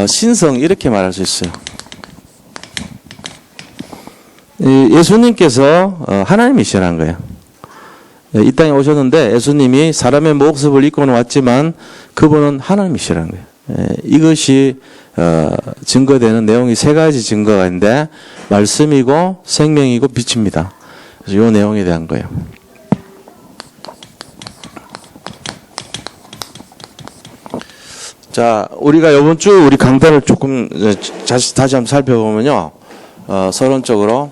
신성 이렇게 말할 수 있어요. 예수님께서 하나님이시라는 거예요. 이 땅에 오셨는데 예수님이 사람의 모습을 입고는 왔지만 그분은 하나님이시라는 거예요. 이것이 증거되는 내용이 세 가지 증거가 있는데 말씀이고 생명이고 빛입니다. 그래서 이 내용에 대한 거예요. 자, 우리가 이번 주 우리 강단을 조금 다시 한번 살펴보면요. 서론적으로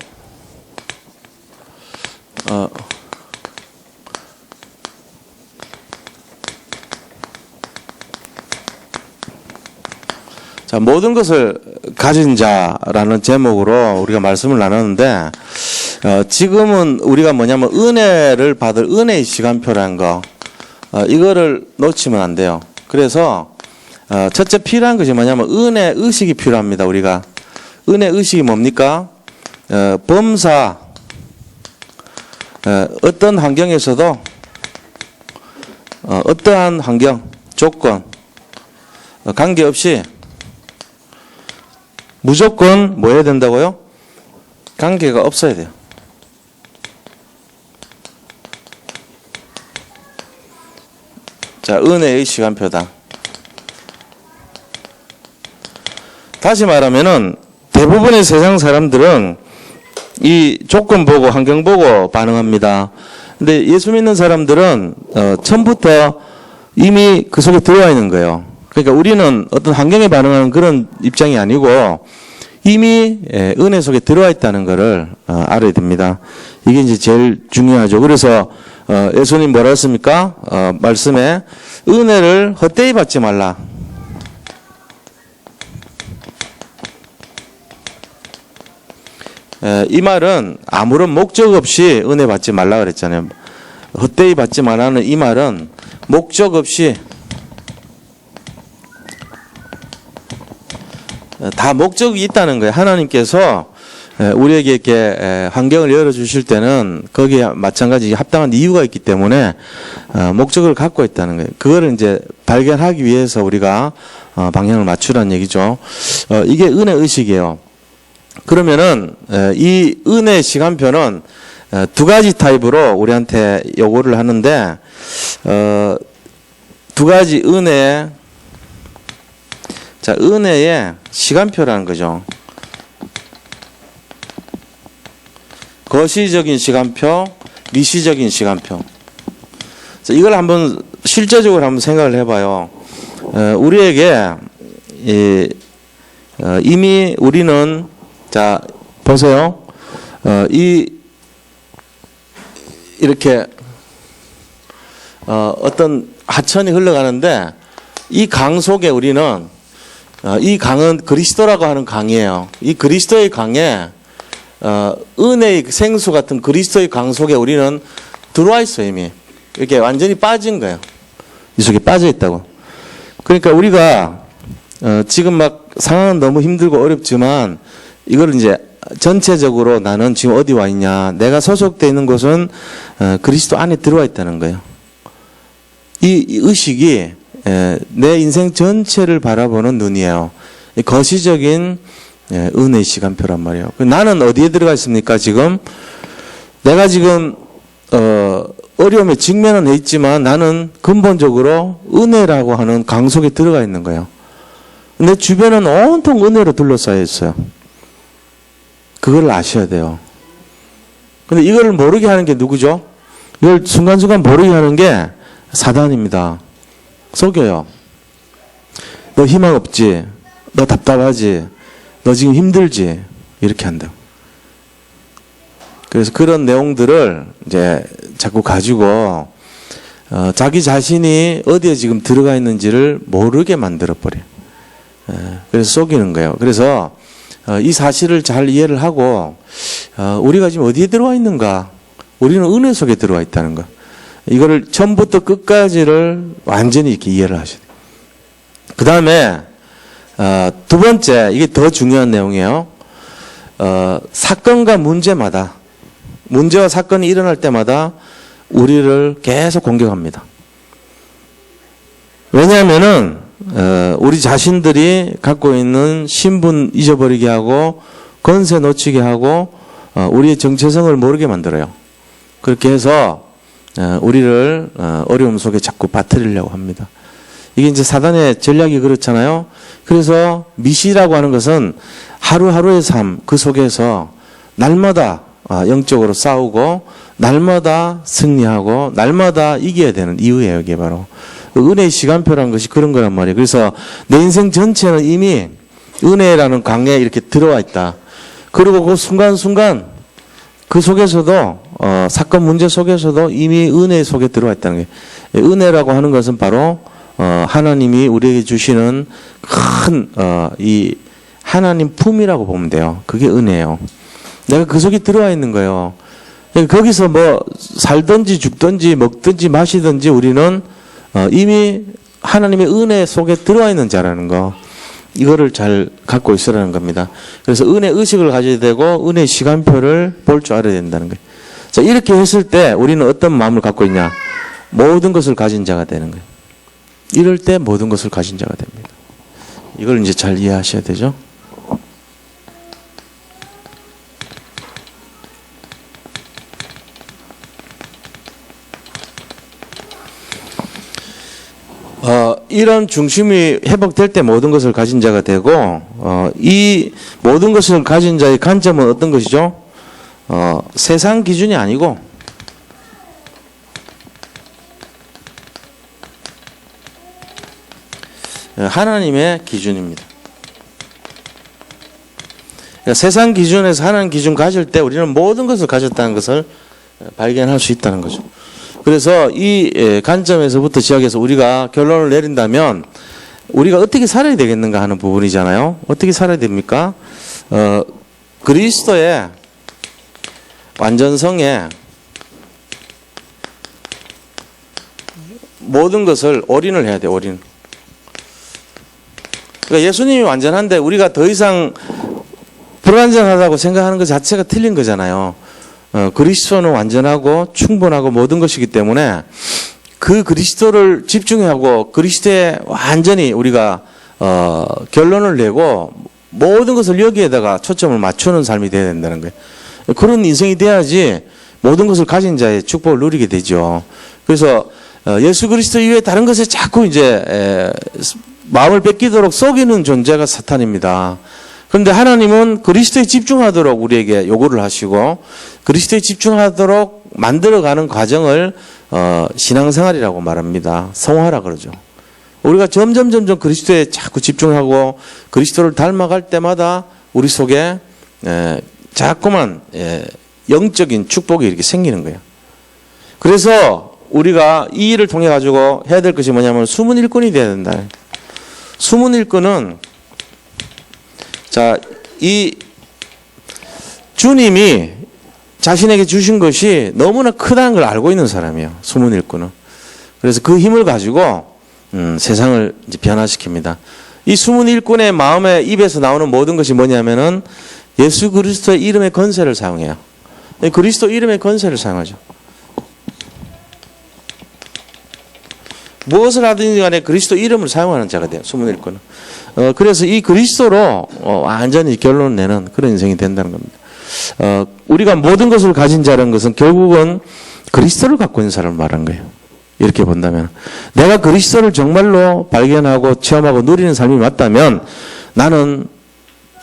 자, 모든 것을 가진 자라는 제목으로 우리가 말씀을 나눴는데 지금은 우리가 뭐냐면 은혜를 받을 은혜의 시간표라는 거 이거를 놓치면 안 돼요. 그래서 첫째 필요한 것이 뭐냐면 은혜 의식이 필요합니다. 우리가 은혜 의식이 뭡니까? 범사 어떤 환경에서도 어떠한 환경 조건 관계없이 무조건 뭐 해야 된다고요? 관계가 없어야 돼요. 자, 은혜의 시간표다. 다시 말하면은 대부분의 세상 사람들은 이 조건 보고 환경 보고 반응합니다. 근데 예수 믿는 사람들은 처음부터 이미 그 속에 들어와 있는 거예요. 그러니까 우리는 어떤 환경에 반응하는 그런 입장이 아니고 이미 은혜 속에 들어와 있다는 것을 알아야 됩니다. 이게 이제 제일 중요하죠. 그래서 예수님 뭐라 했습니까? 말씀에 은혜를 헛되이 받지 말라. 이 말은 아무런 목적 없이 은혜 받지 말라 그랬잖아요. 헛되이 받지 말라는 이 말은 목적 없이 다 목적이 있다는 거예요. 하나님께서 우리에게 이렇게 환경을 열어주실 때는 거기에 마찬가지 합당한 이유가 있기 때문에 목적을 갖고 있다는 거예요. 그거를 이제 발견하기 위해서 우리가 방향을 맞추라는 얘기죠. 이게 은혜 의식이에요. 그러면은 이 은혜 시간표는 두 가지 타입으로 우리한테 요구를 하는데 두 가지 은혜 자, 은혜의 시간표라는 거죠. 거시적인 시간표, 미시적인 시간표. 자, 이걸 한번 실제적으로 한번 생각을 해봐요. 우리에게 이미 우리는 자 보세요. 이렇게 어떤 하천이 흘러가는데 이 강 속에 우리는 이 강은 그리스도라고 하는 강이에요. 이 그리스도의 강에 은혜의 생수 같은 그리스도의 강 속에 우리는 들어와 있어요. 이미 이렇게 완전히 빠진 거예요. 이 속에 빠져 있다고. 그러니까 우리가 지금 막 상황은 너무 힘들고 어렵지만 이걸 이제 전체적으로 나는 지금 어디 와 있냐, 내가 소속되어 있는 곳은 그리스도 안에 들어와 있다는 거예요. 이 의식이 내 인생 전체를 바라보는 눈이에요. 거시적인 은혜의 시간표란 말이에요. 나는 어디에 들어가 있습니까? 지금 내가 지금 어려움에 직면은 해 있지만 나는 근본적으로 은혜라고 하는 강 속에 들어가 있는 거예요. 내 주변은 온통 은혜로 둘러싸여 있어요. 그걸 아셔야 돼요. 근데 이걸 모르게 하는 게 누구죠? 이걸 순간순간 모르게 하는 게 사단입니다. 속여요. 너 희망 없지? 너 답답하지? 너 지금 힘들지? 이렇게 한다고. 그래서 그런 내용들을 이제 자꾸 가지고 자기 자신이 어디에 지금 들어가 있는지를 모르게 만들어 버려요. 그래서 속이는 거예요. 그래서 이 사실을 잘 이해를 하고 우리가 지금 어디에 들어와 있는가? 우리는 은혜 속에 들어와 있다는 거. 이거를 처음부터 끝까지를 완전히 이렇게 이해를 하셔야 돼요. 그 다음에 두 번째, 이게 더 중요한 내용이에요. 사건과 문제마다, 문제와 사건이 일어날 때마다 우리를 계속 공격합니다. 왜냐하면은 우리 자신들이 갖고 있는 신분 잊어버리게 하고 권세 놓치게 하고 우리의 정체성을 모르게 만들어요. 그렇게 해서 우리를 어려움 속에 자꾸 빠뜨리려고 합니다. 이게 이제 사단의 전략이 그렇잖아요. 그래서 미시라고 하는 것은 하루하루의 삶, 그 속에서 날마다 영적으로 싸우고 날마다 승리하고 날마다 이겨야 되는 이유예요. 이게 바로 은혜의 시간표라는 것이 그런 거란 말이에요. 그래서 내 인생 전체는 이미 은혜라는 강에 이렇게 들어와 있다. 그리고 그 순간순간 그 속에서도 사건 문제 속에서도 이미 은혜 속에 들어와 있다는 거예요. 은혜라고 하는 것은 바로 하나님이 우리에게 주시는 큰 이 하나님 품이라고 보면 돼요. 그게 은혜예요. 내가 그 속에 들어와 있는 거예요. 거기서 뭐 살든지 죽든지 먹든지 마시든지 우리는 이미 하나님의 은혜 속에 들어와 있는 자라는 거, 이거를 잘 갖고 있으라는 겁니다. 그래서 은혜 의식을 가져야 되고 은혜 시간표를 볼 줄 알아야 된다는 거예요. 자, 이렇게 했을 때 우리는 어떤 마음을 갖고 있냐? 모든 것을 가진 자가 되는 거예요. 이럴 때 모든 것을 가진 자가 됩니다. 이걸 이제 잘 이해하셔야 되죠. 이런 중심이 회복될 때 모든 것을 가진 자가 되고, 이 모든 것을 가진 자의 관점은 어떤 것이죠? 세상 기준이 아니고, 하나님의 기준입니다. 그러니까 세상 기준에서 하나님 기준 가질 때 우리는 모든 것을 가졌다는 것을 발견할 수 있다는 거죠. 그래서 이 관점에서부터 시작해서 우리가 결론을 내린다면 우리가 어떻게 살아야 되겠는가 하는 부분이잖아요. 어떻게 살아야 됩니까? 그리스도의 완전성에 모든 것을 올인을 해야 돼요. 올인. 그러니까 예수님이 완전한데 우리가 더 이상 불완전하다고 생각하는 것 자체가 틀린 거잖아요. 그리스도는 완전하고 충분하고 모든 것이기 때문에 그 그리스도를 집중하고 그리스도에 완전히 우리가 결론을 내고 모든 것을 여기에다가 초점을 맞추는 삶이 돼야 된다는 거예요. 그런 인생이 돼야지 모든 것을 가진 자의 축복을 누리게 되죠. 그래서 예수 그리스도 이외에 다른 것에 자꾸 이제 마음을 뺏기도록 속이는 존재가 사탄입니다. 그런데 하나님은 그리스도에 집중하도록 우리에게 요구를 하시고 그리스도에 집중하도록 만들어가는 과정을 신앙생활이라고 말합니다. 성화라 그러죠. 우리가 점점 그리스도에 자꾸 집중하고 그리스도를 닮아갈 때마다 우리 속에 자꾸만 영적인 축복이 이렇게 생기는 거예요. 그래서 우리가 이 일을 통해 가지고 해야 될 것이 뭐냐면 숨은 일꾼이 돼야 된다. 숨은 일꾼은 자, 이 주님이 자신에게 주신 것이 너무나 크다는 걸 알고 있는 사람이에요. 숨은 일꾼은. 그래서 그 힘을 가지고 세상을 이제 변화시킵니다. 이 숨은 일꾼의 마음에 입에서 나오는 모든 것이 뭐냐면은 예수 그리스도의 이름의 권세를 사용해요. 그리스도 이름의 권세를 사용하죠. 무엇을 하든지 간에 그리스도 이름을 사용하는 자가 돼요. 숨은 일꾼은. 그래서 이 그리스도로 완전히 결론을 내는 그런 인생이 된다는 겁니다. 우리가 모든 것을 가진 자라는 것은 결국은 그리스도를 갖고 있는 사람을 말하는 거예요. 이렇게 본다면 내가 그리스도를 정말로 발견하고 체험하고 누리는 삶이 맞다면 나는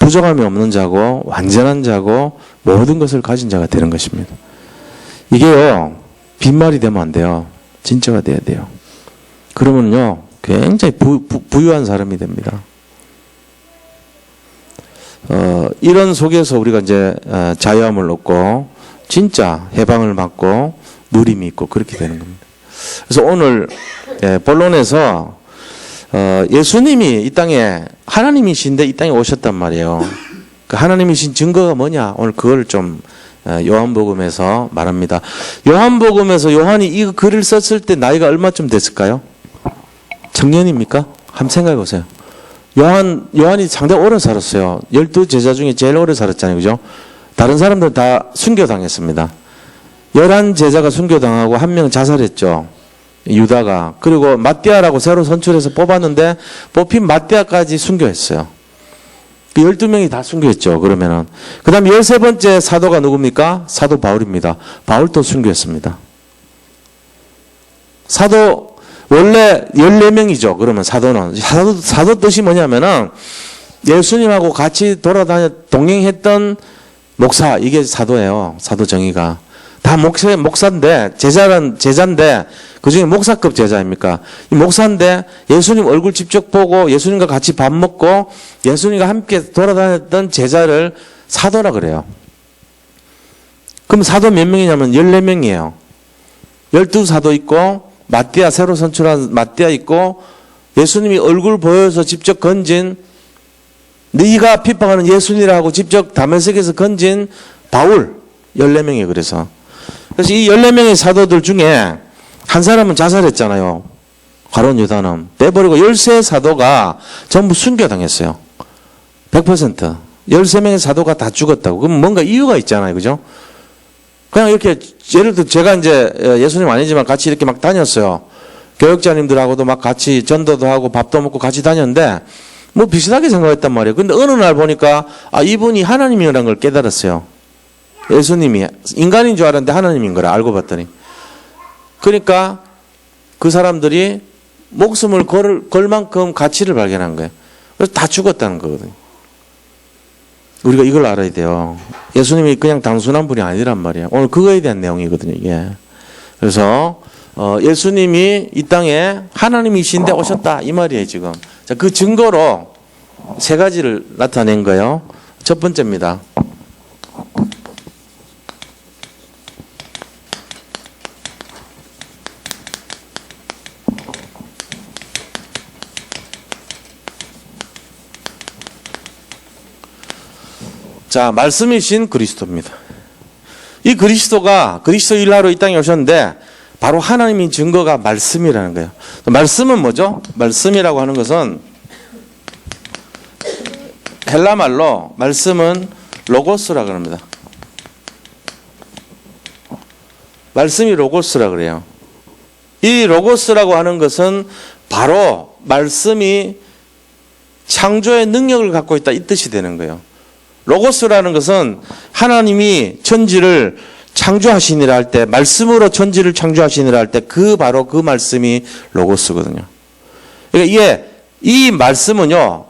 부족함이 없는 자고 완전한 자고 모든 것을 가진 자가 되는 것입니다. 이게요 빈말이 되면 안 돼요. 진짜가 돼야 돼요. 그러면요 굉장히 부유한 사람이 됩니다. 이런 속에서 우리가 이제 자유함을 얻고 진짜 해방을 받고 누림이 있고 그렇게 되는 겁니다. 그래서 오늘 본론에서 예수님이 이 땅에 하나님이신데 이 땅에 오셨단 말이에요. 그 하나님이신 증거가 뭐냐? 오늘 그걸 좀 요한복음에서 말합니다. 요한복음에서 요한이 이 글을 썼을 때 나이가 얼마쯤 됐을까요? 청년입니까? 한번 생각해 보세요. 요한이 상당히 오래 살았어요. 12제자 중에 제일 오래 살았잖아요. 그죠? 다른 사람들 다 순교당했습니다. 11제자가 순교당하고 한 명 자살했죠. 유다가. 그리고 mattia라고 새로 선출해서 뽑았는데 뽑힌 mattia까지 순교했어요. 12명이 다 순교했죠. 그러면은. 그 다음 13번째 사도가 누굽니까? 사도 바울입니다. 바울도 순교했습니다. 사도, 원래 14명이죠. 그러면 사도는. 사도 뜻이 뭐냐면은 예수님하고 같이 동행했던 목사, 이게 사도예요. 사도 정의가. 다 목사인데, 제자인데, 그 중에 목사급 제자입니까? 이 목사인데, 예수님 얼굴 직접 보고, 예수님과 같이 밥 먹고, 예수님과 함께 돌아다녔던 제자를 사도라 그래요. 그럼 사도 몇 명이냐면 14명이에요. 12사도 있고, mattia, 새로 선출한 mattia 있고, 예수님이 얼굴 보여서 직접 건진, 네가 핍박하는 예수님이라고 직접 다메섹에서 건진 바울 14명이에요. 그래서 이 14명의 사도들 중에 한 사람은 자살했잖아요. 가룟 유다는. 빼버리고 13사도가 전부 순교당했어요. 100%. 13명의 사도가 다 죽었다고. 그럼 뭔가 이유가 있잖아요. 그죠? 그냥 이렇게 예를 들어 제가 이제 예수님 아니지만 같이 이렇게 막 다녔어요. 교역자님들하고도 막 같이 전도도 하고 밥도 먹고 같이 다녔는데 뭐 비슷하게 생각했단 말이에요. 근데 어느 날 보니까 이분이 하나님이라는 걸 깨달았어요. 예수님이 인간인 줄 알았는데 하나님인 걸 알고 봤더니. 그러니까 그 사람들이 목숨을 걸 만큼 가치를 발견한 거예요. 그래서 다 죽었다는 거거든요. 우리가 이걸 알아야 돼요. 예수님이 그냥 단순한 분이 아니란 말이에요. 오늘 그거에 대한 내용이거든요. 이게. 그래서 예수님이 이 땅에 하나님이신데 오셨다 이 말이에요. 지금. 자, 그 증거로 세 가지를 나타낸 거예요. 첫 번째입니다. 자, 말씀이신 그리스도입니다. 이 그리스도가 그리스도 일하러 이 땅에 오셨는데 바로 하나님인 증거가 말씀이라는 거예요. 말씀은 뭐죠? 말씀이라고 하는 것은 헬라 말로 말씀은 로고스라 그럽니다. 말씀이 로고스라 그래요. 이 로고스라고 하는 것은 바로 말씀이 창조의 능력을 갖고 있다 이 뜻이 되는 거예요. 로고스라는 것은 하나님이 천지를 창조하시니라 할 때, 말씀으로 천지를 창조하시니라 할 때 그 바로 그 말씀이 로고스거든요. 그러니까 이게 이 말씀은요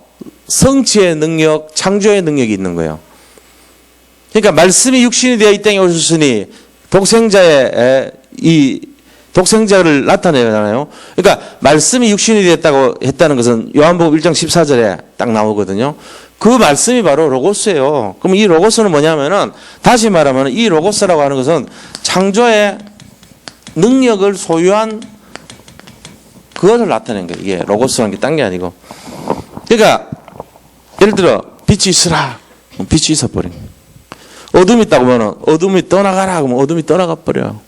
성취의 능력, 창조의 능력이 있는 거예요. 그러니까 말씀이 육신이 되어 이 땅에 오셨으니 독생자의 이 독생자를 나타내잖아요. 그러니까 말씀이 육신이 되었다고 했다는 것은 요한복음 1장 14절에 딱 나오거든요. 그 말씀이 바로 로고스예요. 그럼 이 로고스는 뭐냐면은 다시 말하면 이 로고스라고 하는 것은 창조의 능력을 소유한 그것을 나타낸 거예요. 이게 로고스라는 게 딴 게 아니고. 그러니까 예를 들어 빛이 있으라. 그럼 빛이 있어버린 거예요. 어둠이 있다고 하면 어둠이 떠나가라. 그러면 어둠이 떠나가 버려요.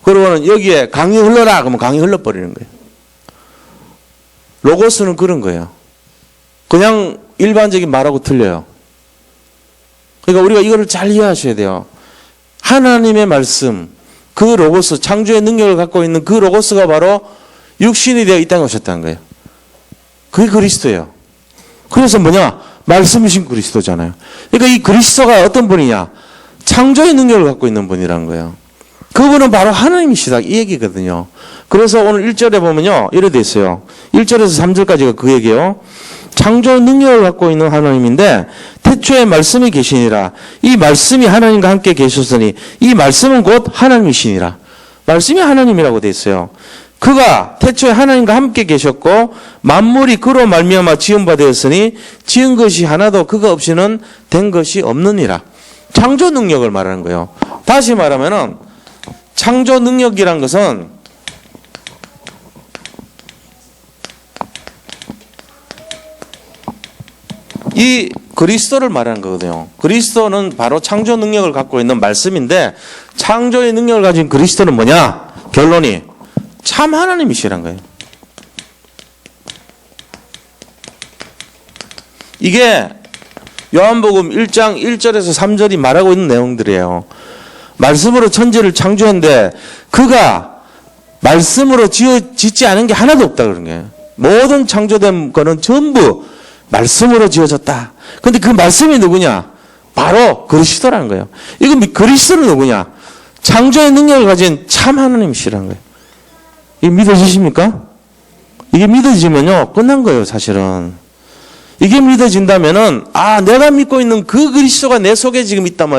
그러고는 여기에 강이 흘러라. 그러면 강이 흘러버리는 거예요. 로고스는 그런 거예요. 그냥 일반적인 말하고 틀려요. 그러니까 우리가 이거를 잘 이해하셔야 돼요. 하나님의 말씀, 그 로고스, 창조의 능력을 갖고 있는 그 로고스가 바로 육신이 되어 이 땅에 오셨다는 거예요. 그게 그리스도예요. 그래서 뭐냐? 말씀이신 그리스도잖아요. 그러니까 이 그리스도가 어떤 분이냐? 창조의 능력을 갖고 있는 분이라는 거예요. 그분은 바로 하나님이시다 이 얘기거든요. 그래서 오늘 1절에 보면요 이래 돼 있어요. 1절에서 3절까지가 그 얘기예요. 창조 능력을 갖고 있는 하나님인데 태초에 말씀이 계시니라. 이 말씀이 하나님과 함께 계셨으니 이 말씀은 곧 하나님이시니라. 말씀이 하나님이라고 돼 있어요. 그가 태초에 하나님과 함께 계셨고 만물이 그로 말미암아 지은 바 되었으니 지은 것이 하나도 그가 없이는 된 것이 없느니라. 창조 능력을 말하는 거예요. 다시 말하면은 창조 능력이란 것은 이 그리스도를 말하는 거거든요. 그리스도는 바로 창조 능력을 갖고 있는 말씀인데 창조의 능력을 가진 그리스도는 뭐냐? 결론이 참 하나님이시란 거예요. 이게 요한복음 1장 1절에서 3절이 말하고 있는 내용들이에요. 말씀으로 천지를 창조했는데 그가 말씀으로 짓지 않은 게 하나도 없다 그런 거예요. 모든 창조된 거는 전부 말씀으로 지어졌다. 근데 그 말씀이 누구냐? 바로 그리스도라는 거예요. 이거 그리스도는 누구냐? 창조의 능력을 가진 참 하나님이시라는 거예요. 이게 믿어지십니까? 이게 믿어지면요, 끝난 거예요, 사실은. 이게 믿어진다면은, 아, 내가 믿고 있는 그 그리스도가 내 속에 지금 있단 말이에요.